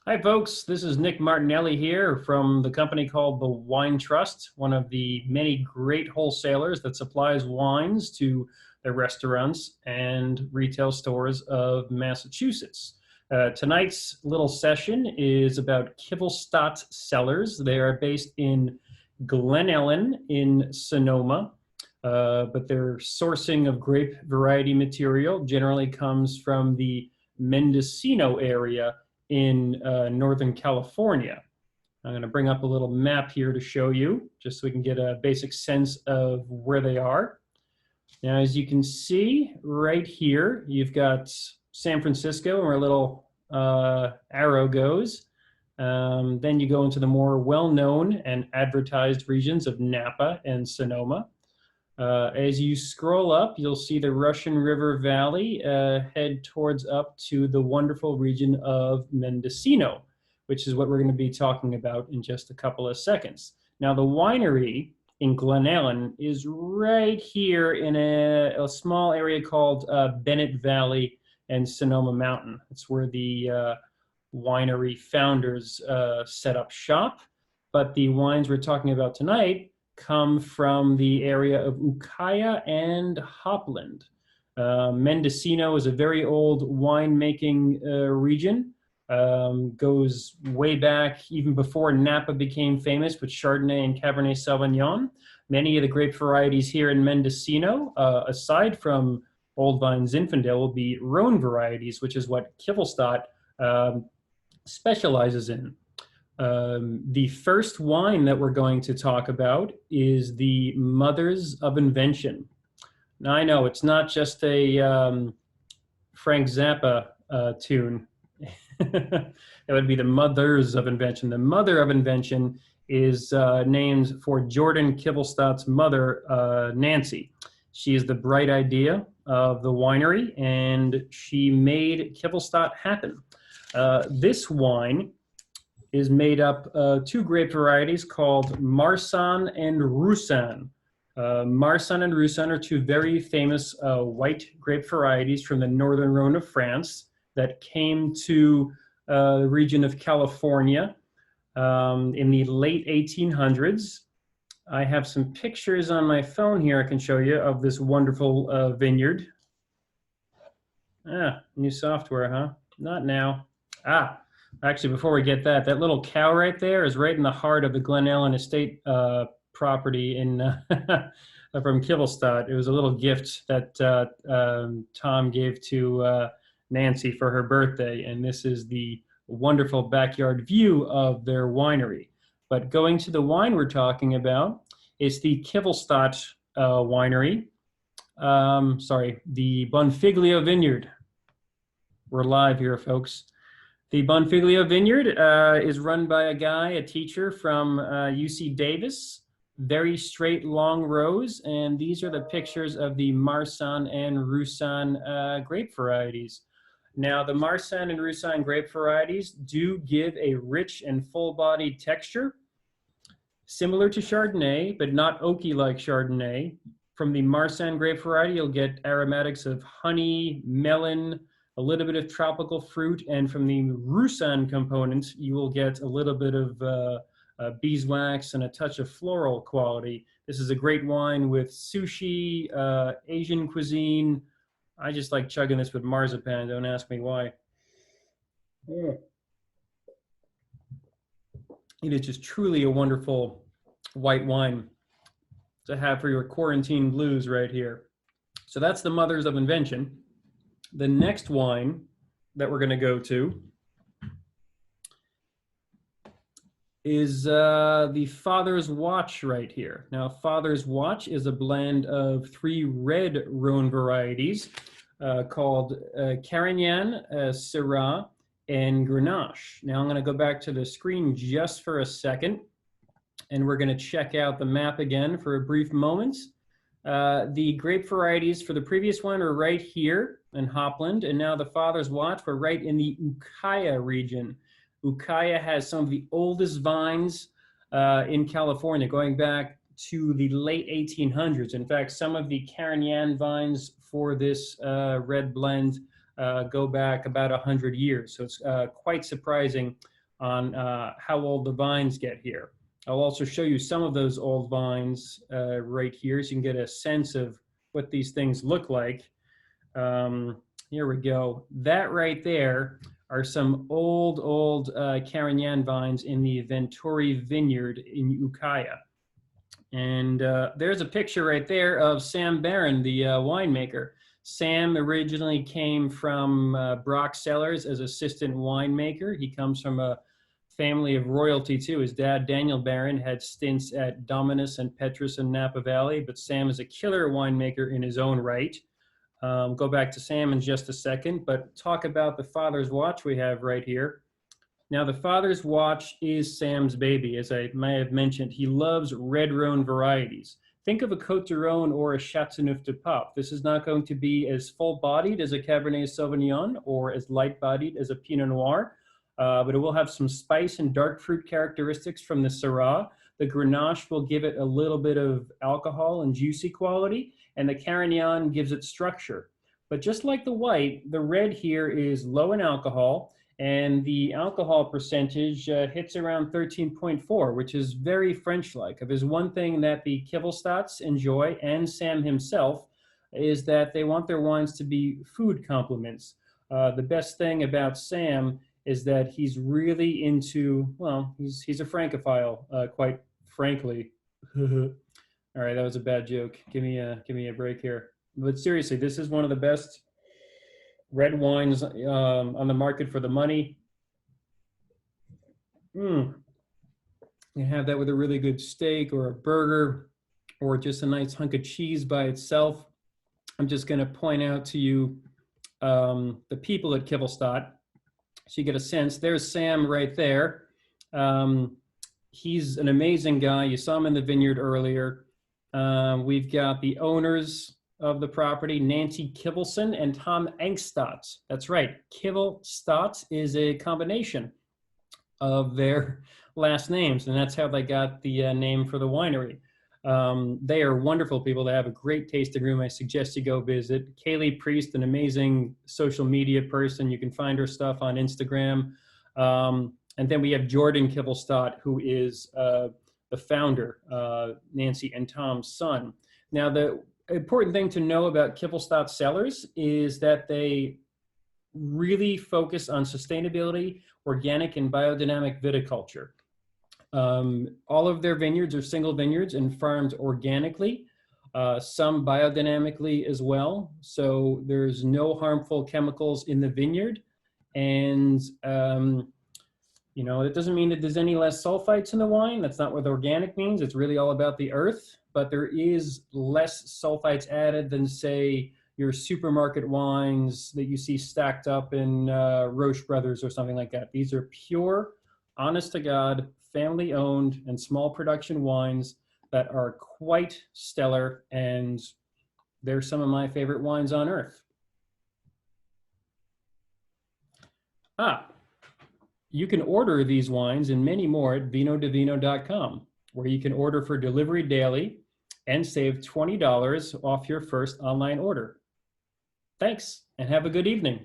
Hi, folks. This is Nick Martinelli here from the company called the Wine Trust, one of the many great wholesalers that supplies wines to the restaurants and retail stores of Massachusetts. Tonight's little session is about Kivelstadt cellars. They are based in Glen Ellen in Sonoma, but their sourcing of grape variety material generally comes from the Mendocino area in Northern California. I'm going to bring up a little map here to show you, just so we can get a basic sense of where they are. Now, as you can see right here, you've got San Francisco, where a little arrow goes. Then you go into the more well-known and advertised regions of Napa and Sonoma. As you scroll up, you'll see the Russian River Valley head towards up to the wonderful region of Mendocino, which is what we're going to be talking about in just a couple of seconds. Now, the winery in Glen Ellen is right here in a small area called Bennett Valley and Sonoma Mountain. It's where the winery founders set up shop, but the wines we're talking about tonight come from the area of Ukiah and Hopland. Mendocino is a very old winemaking region. Goes way back even before Napa became famous with Chardonnay and Cabernet Sauvignon. Many of the grape varieties here in Mendocino, aside from Old Vine Zinfandel, will be Rhone varieties, which is what Kivelstadt specializes in. The first wine that we're going to talk about is the Mothers of Invention. Now, I know it's not just a Frank Zappa tune. That would be the Mothers of Invention. The Mother of Invention is named for Jordan Kivelstadt's mother, Nancy. She is the bright idea of the winery, and she made Kivelstadt happen. This wine is made up of two grape varieties called Marsanne and Roussanne. Marsanne and Roussanne are two very famous white grape varieties from the northern Rhone of France that came to the region of California in the late 1800s. I have some pictures on my phone here I can show you of this wonderful vineyard. New software, huh? Not now. Actually, before we get that little cow right there is right in the heart of the Glen Ellen estate property in from Kivelstadt. It was a little gift that Tom gave to Nancy for her birthday, and this is the wonderful backyard view of their winery. But going to the wine we're talking about, it's the Kivelstadt winery. The Bonfiglio Vineyard. We're live here, folks. The Bonfiglio Vineyard is run by a teacher from UC Davis. Very straight, long rows, and these are the pictures of the Marsanne and Roussanne grape varieties. Now, the Marsanne and Roussanne grape varieties do give a rich and full-bodied texture, similar to Chardonnay, but not oaky like Chardonnay. From the Marsanne grape variety, you'll get aromatics of honey, melon, a little bit of tropical fruit, and from the Roussanne component, you will get a little bit of beeswax and a touch of floral quality. This is a great wine with sushi, Asian cuisine. I just like chugging this with marzipan, don't ask me why. It is just truly a wonderful white wine to have for your quarantine blues right here. So that's the Mothers of Invention. The next wine that we're going to go to is the Father's Watch right here. Now, Father's Watch is a blend of three red Rhone varieties called Carignan, Syrah, and Grenache. Now, I'm going to go back to the screen just for a second, and we're going to check out the map again for a brief moment. The grape varieties for the previous one are right here in Hopland, and now the Father's Watch, we're right in the Ukiah region. Ukiah has some of the oldest vines in California, going back to the late 1800s. In fact, some of the Carignan vines for this red blend go back about 100 years. So it's quite surprising on how old the vines get here. I'll also show you some of those old vines right here, so you can get a sense of what these things look like. Here we go. That right there are some old Carignan vines in the Venturi Vineyard in Ukiah. And there's a picture right there of Sam Barron, the winemaker. Sam originally came from Brock Cellars as assistant winemaker. He comes from a family of royalty too. His dad, Daniel Barron, had stints at Dominus and Petrus in Napa Valley, but Sam is a killer winemaker in his own right. Go back to Sam in just a second, but talk about the Father's Watch we have right here. Now, the Father's Watch is Sam's baby. As I may have mentioned, he loves red Rhone varieties. Think of a Côte du Rhône or a Châteauneuf du Pape. This is not going to be as full-bodied as a Cabernet Sauvignon or as light-bodied as a Pinot Noir, but it will have some spice and dark fruit characteristics from the Syrah. The Grenache will give it a little bit of alcohol and juicy quality, and the Carignan gives it structure. But just like the white, the red here is low in alcohol, and the alcohol percentage hits around 13.4, which is very French-like. If there's one thing that the Kivelstadts enjoy, and Sam himself, is that they want their wines to be food complements. The best thing about Sam is that he's really into, well, he's a Francophile, quite frankly. All right, that was a bad joke. Give me a break here. But seriously, this is one of the best red wines on the market for the money. You have that with a really good steak or a burger or just a nice hunk of cheese by itself. I'm just going to point out to you the people at Kivelstadt, so you get a sense. There's Sam right there. He's an amazing guy. You saw him in the vineyard earlier. We've got the owners of the property, Nancy Kivelson and Tom Engstadt. That's right, Kivelstadt is a combination of their last names, and that's how they got the name for the winery. They are wonderful people. They have a great tasting room. I suggest you go visit. Kaylee Priest, an amazing social media person. You can find her stuff on Instagram. And then we have Jordan Kivelstadt, who is the founder, Nancy and Tom's son. Now, the important thing to know about Kivelstadt cellars is that they really focus on sustainability, organic and biodynamic viticulture. All of their vineyards are single vineyards and farmed organically, some biodynamically as well. So there's no harmful chemicals in the vineyard. And, you know, it doesn't mean that there's any less sulfites in the wine. That's not what organic means. It's really all about the earth. But there is less sulfites added than, say, your supermarket wines that you see stacked up in Roche Brothers or something like that. These are pure, honest to God, family owned and small production wines that are quite stellar, and they're some of my favorite wines on earth. You can order these wines and many more at vinodivino.com, where you can order for delivery daily and save $20 off your first online order. Thanks, and have a good evening.